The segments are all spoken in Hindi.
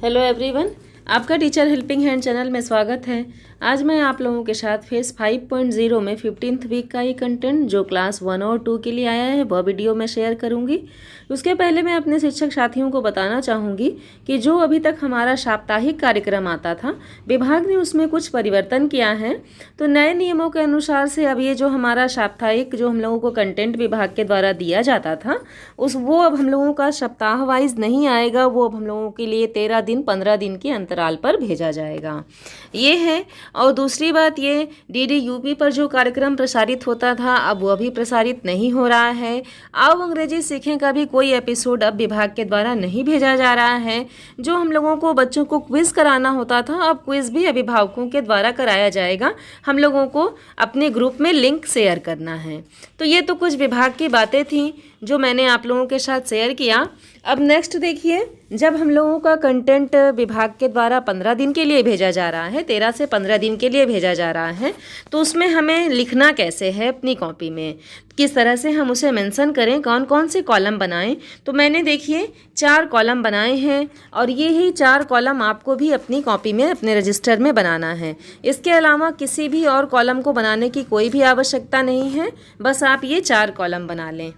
हेलो एवरीवन, आपका टीचर हेल्पिंग हैंड चैनल में स्वागत है। आज मैं आप लोगों के साथ फेस 5.0 में 15th वीक का ही कंटेंट जो क्लास 1 और 2 के लिए आया है वह वीडियो में शेयर करूंगी। उसके पहले मैं अपने शिक्षक साथियों को बताना चाहूँगी कि जो अभी तक हमारा साप्ताहिक कार्यक्रम आता था, विभाग ने उसमें कुछ परिवर्तन किया है। तो नए नियमों के अनुसार से अब ये जो हमारा साप्ताहिक जो हम लोगों को कंटेंट विभाग के द्वारा दिया जाता था वो अब हम लोगों का सप्ताह वाइज नहीं आएगा। वो अब हम लोगों के लिए 13 दिन 15 दिन के अंतराल पर भेजा जाएगा, ये है। और दूसरी बात ये, डीडी यूपी पर जो कार्यक्रम प्रसारित होता था अब वह भी प्रसारित नहीं हो रहा है। अब अंग्रेजी सीखें का भी कोई एपिसोड अब विभाग के द्वारा नहीं भेजा जा रहा है। जो हम लोगों को बच्चों को क्विज़ कराना होता था अब क्विज़ भी अभिभावकों के द्वारा कराया जाएगा। हम लोगों को अपने ग्रुप में लिंक शेयर करना है। तो ये तो कुछ विभाग की बातें थी जो मैंने आप लोगों के साथ शेयर किया। अब नेक्स्ट देखिए, जब हम लोगों का कंटेंट विभाग के द्वारा 15 दिन के लिए भेजा जा रहा है, 13 से 15 दिन के लिए भेजा जा रहा है, तो उसमें हमें लिखना कैसे है अपनी कॉपी में, किस तरह से हम उसे मेंशन करें, कौन कौन से कॉलम बनाएं। तो मैंने देखिए 4 कॉलम बनाए हैं और ये ही 4 कॉलम आपको भी अपनी कॉपी में अपने रजिस्टर में बनाना है। इसके अलावा किसी भी और कॉलम को बनाने की कोई भी आवश्यकता नहीं है, बस आप ये 4 कॉलम बना लें।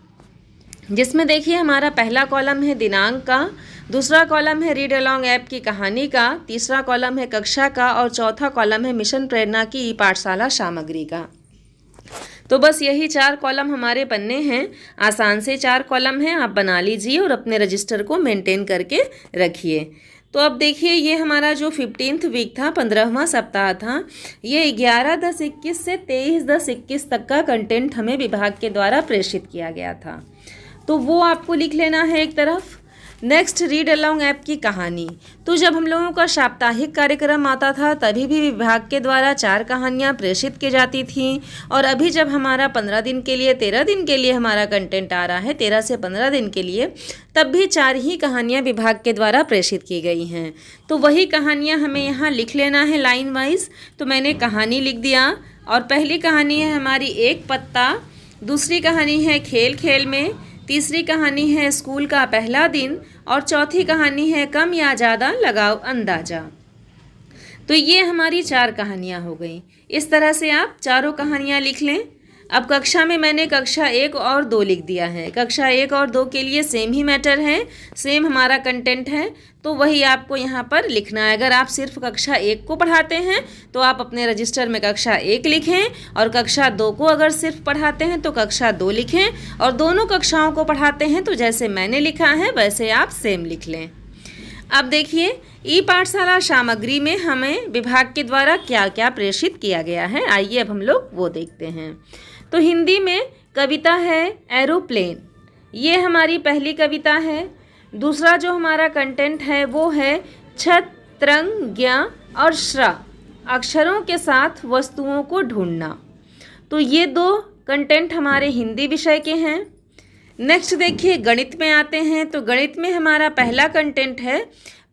जिसमें देखिए हमारा पहला कॉलम है दिनांक का, दूसरा कॉलम है रीड अलोंग ऐप की कहानी का, तीसरा कॉलम है कक्षा का और चौथा कॉलम है मिशन प्रेरणा की ई पाठशाला सामग्री का। तो बस यही 4 कॉलम हमारे बनने हैं। आसान से 4 कॉलम हैं, आप बना लीजिए और अपने रजिस्टर को मेंटेन करके रखिए। तो अब देखिए ये हमारा जो 15th वीक था, 15वां सप्ताह था, ये 11/10/21 से 23/10/21 तक का कंटेंट हमें विभाग के द्वारा प्रेषित किया गया था। तो वो आपको लिख लेना है एक तरफ। नेक्स्ट, रीड अलोंग ऐप की कहानी। तो जब हम लोगों का साप्ताहिक कार्यक्रम आता था तभी भी विभाग के द्वारा 4 कहानियाँ प्रेषित की जाती थीं। और अभी जब हमारा 15 दिन के लिए 13 दिन के लिए हमारा कंटेंट आ रहा है, 13 से 15 दिन के लिए, तब भी 4 ही कहानियाँ विभाग के द्वारा प्रेषित की गई हैं। तो वही कहानियाँ हमें यहाँ लिख लेना है लाइन वाइज। तो मैंने कहानी लिख दिया और पहली कहानी है हमारी एक पत्ता, दूसरी कहानी है खेल खेल में, तीसरी कहानी है स्कूल का पहला दिन और चौथी कहानी है कम या ज़्यादा लगाओ अंदाज़ा। तो ये हमारी 4 कहानियाँ हो गई। इस तरह से आप चारों कहानियाँ लिख लें। अब कक्षा में मैंने कक्षा 1 और 2 लिख दिया है। कक्षा 1 और 2 के लिए सेम ही मैटर है, सेम हमारा कंटेंट है, तो वही आपको यहाँ पर लिखना है। अगर आप सिर्फ कक्षा 1 को पढ़ाते हैं तो आप अपने रजिस्टर में कक्षा 1 लिखें, और कक्षा 2 को अगर सिर्फ पढ़ाते हैं तो कक्षा 2 लिखें, और दोनों कक्षाओं को पढ़ाते हैं तो जैसे मैंने लिखा है वैसे आप सेम लिख लें। अब देखिए ई पाठशाला सामग्री में हमें विभाग के द्वारा क्या क्या प्रेषित किया गया है, आइए अब हम लोग वो देखते हैं। तो हिंदी में कविता है एरोप्लेन, ये हमारी पहली कविता है। दूसरा जो हमारा कंटेंट है वो है छत तरंग ज्ञ और श्र, अक्षरों के साथ वस्तुओं को ढूंढना। तो ये 2 कंटेंट हमारे हिंदी विषय के हैं। नेक्स्ट देखिए गणित में आते हैं। तो गणित में हमारा पहला कंटेंट है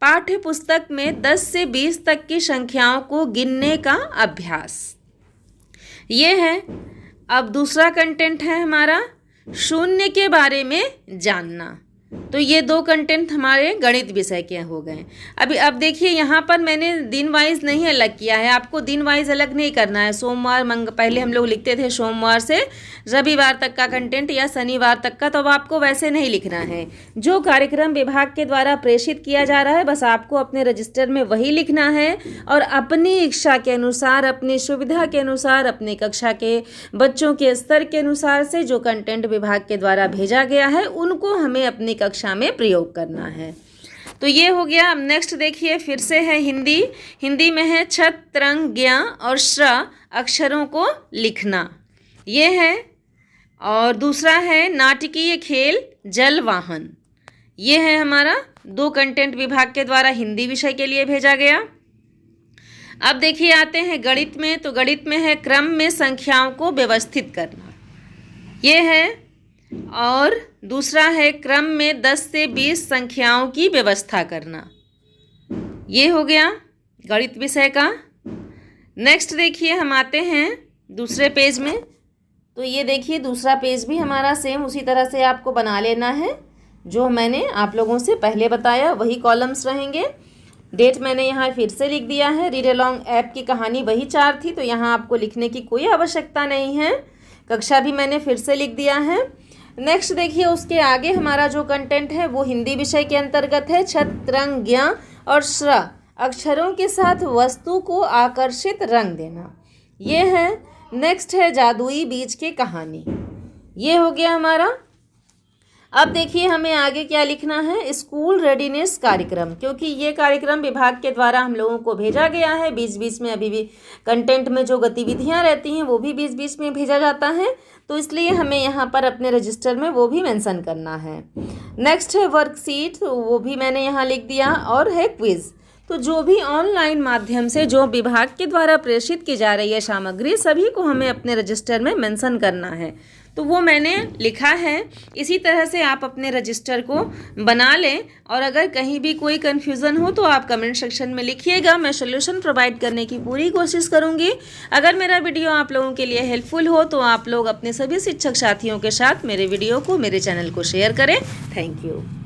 पाठ्य पुस्तक में 10 से 20 तक की संख्याओं को गिनने का अभ्यास, ये है। अब दूसरा कंटेंट है हमारा शून्य के बारे में जानना। तो ये 2 कंटेंट हमारे गणित विषय के हो गए। अब देखिए यहाँ पर मैंने दिन वाइज नहीं अलग किया है, आपको दिन वाइज अलग नहीं करना है। सोमवार पहले हम लोग लिखते थे सोमवार से रविवार तक का कंटेंट या शनिवार तक का, तो अब आपको वैसे नहीं लिखना है। जो कार्यक्रम विभाग के द्वारा प्रेषित किया जा रहा है बस आपको अपने रजिस्टर में वही लिखना है, और अपनी इच्छा के अनुसार, अपनी सुविधा के अनुसार, अपनी कक्षा के बच्चों के स्तर के अनुसार से जो कंटेंट विभाग के द्वारा भेजा गया है उनको हमें अपनी कक्षा में प्रयोग करना है। तो ये हो गया। अब नेक्स्ट देखिए फिर से है हिंदी। हिंदी में है छत तरंग ज्ञ और श्र, अक्षरों को लिखना, ये है। और दूसरा है नाटकीय खेल जल वाहन, ये है हमारा 2 कंटेंट विभाग के द्वारा हिंदी विषय के लिए भेजा गया। अब देखिए आते हैं गणित में। तो गणित में है क्रम में संख्याओं को व्यवस्थित करना, ये है। और दूसरा है क्रम में 10 से 20 संख्याओं की व्यवस्था करना, ये हो गया गणित विषय का। नेक्स्ट देखिए हम आते हैं दूसरे पेज में। तो ये देखिए दूसरा पेज भी हमारा सेम उसी तरह से आपको बना लेना है जो मैंने आप लोगों से पहले बताया, वही कॉलम्स रहेंगे। डेट मैंने यहाँ फिर से लिख दिया है। रीड अलोंग ऐप की कहानी वही 4 थी, तो यहाँ आपको लिखने की कोई आवश्यकता नहीं है। कक्षा भी मैंने फिर से लिख दिया है। नेक्स्ट देखिए, उसके आगे हमारा जो कंटेंट है वो हिंदी विषय के अंतर्गत है। छत, रंग, ज्ञ और श्र अक्षरों के साथ वस्तु को आकर्षित रंग देना, ये है। नेक्स्ट है जादुई बीज की कहानी, ये हो गया हमारा। अब देखिए हमें आगे क्या लिखना है, स्कूल रेडीनेस कार्यक्रम, क्योंकि ये कार्यक्रम विभाग के द्वारा हम लोगों को भेजा गया है। बीच बीच में अभी भी कंटेंट में जो गतिविधियां रहती हैं वो भी बीच बीच में भेजा जाता है, तो इसलिए हमें यहाँ पर अपने रजिस्टर में वो भी मेंशन करना है। नेक्स्ट है वर्कशीट, वो भी मैंने यहाँ लिख दिया, और है क्विज। तो जो भी ऑनलाइन माध्यम से जो विभाग के द्वारा प्रेषित की जा रही है सामग्री, सभी को हमें अपने रजिस्टर में मेंशन करना है, तो वो मैंने लिखा है। इसी तरह से आप अपने रजिस्टर को बना लें, और अगर कहीं भी कोई कन्फ्यूज़न हो तो आप कमेंट सेक्शन में लिखिएगा, मैं सोल्यूशन प्रोवाइड करने की पूरी कोशिश करूँगी। अगर मेरा वीडियो आप लोगों के लिए हेल्पफुल हो तो आप लोग अपने सभी शिक्षक साथियों के साथ मेरे वीडियो को, मेरे चैनल को शेयर करें। Thank you.